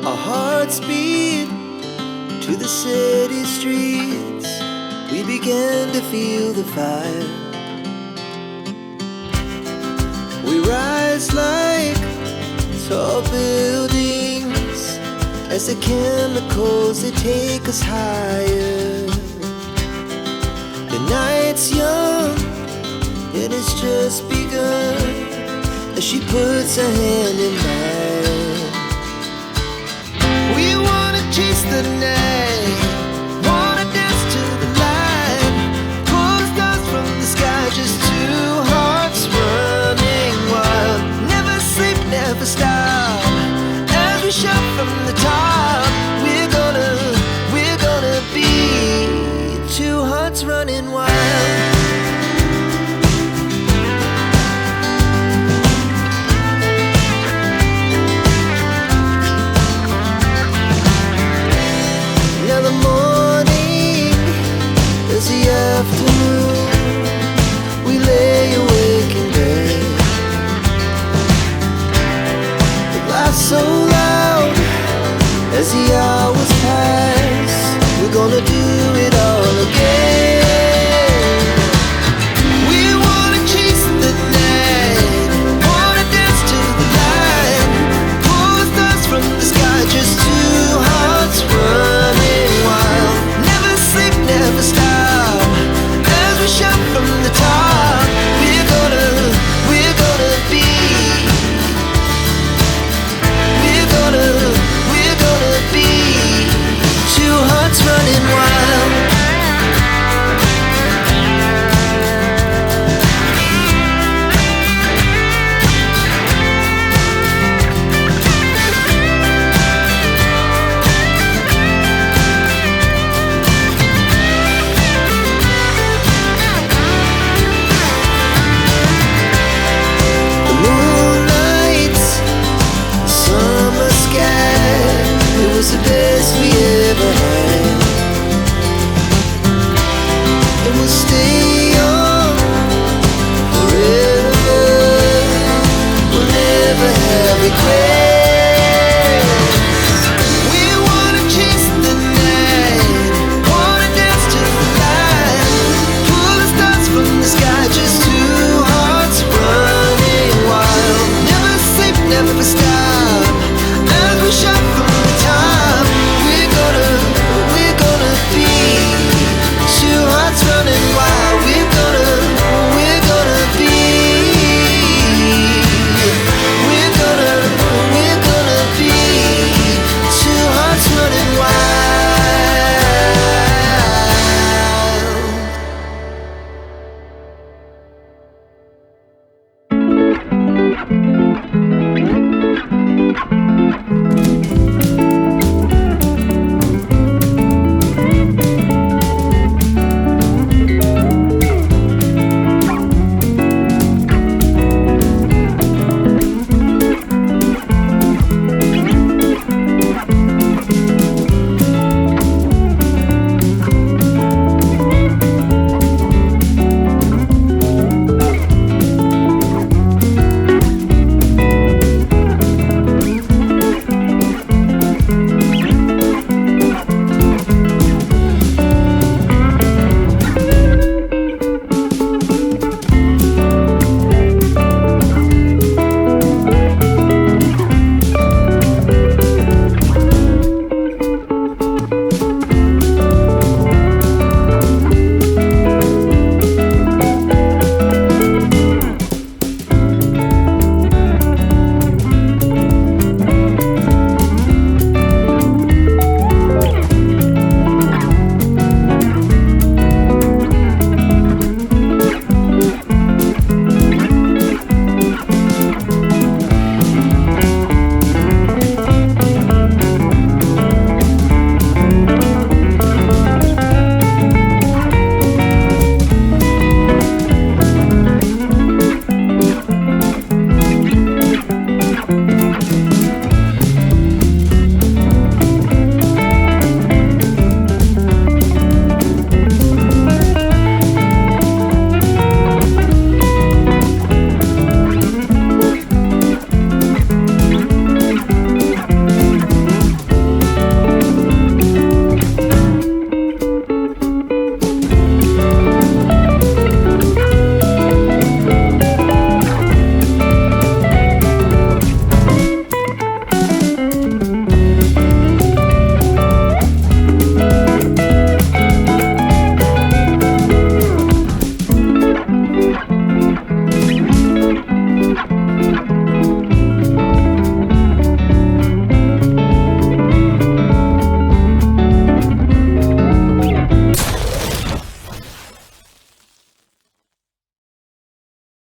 Our hearts beat to the city streets. We began to feel the fire. We rise like tall buildings as the chemicals, they take us higher. The night's young and it's just begun as she puts her hand in mine. We wanna chase the night, wanna dance to the light, pull the stars from the sky, just two hearts running wild. Never sleep, never stop, as we shout from the top. We're gonna be two hearts running wild. Now the morning is the afternoon. We lay awake in bed. The laughs so loud as the hours pass. We're gonna do it all again. We wanna chase the night, wanna dance to the light, pull the stars from the sky, just two hearts running wild. Never sleep, never stop, as we shout from the top. We're gonna be, we're gonna be two hearts running wild. The moonlight, the summer sky, it was the best we ever had. And we'll stay on forever. We'll never have regrets. We wanna chase the night, wanna dance to the light, pull the stars from the sky, just two hearts running wild. Never sleep, never stop.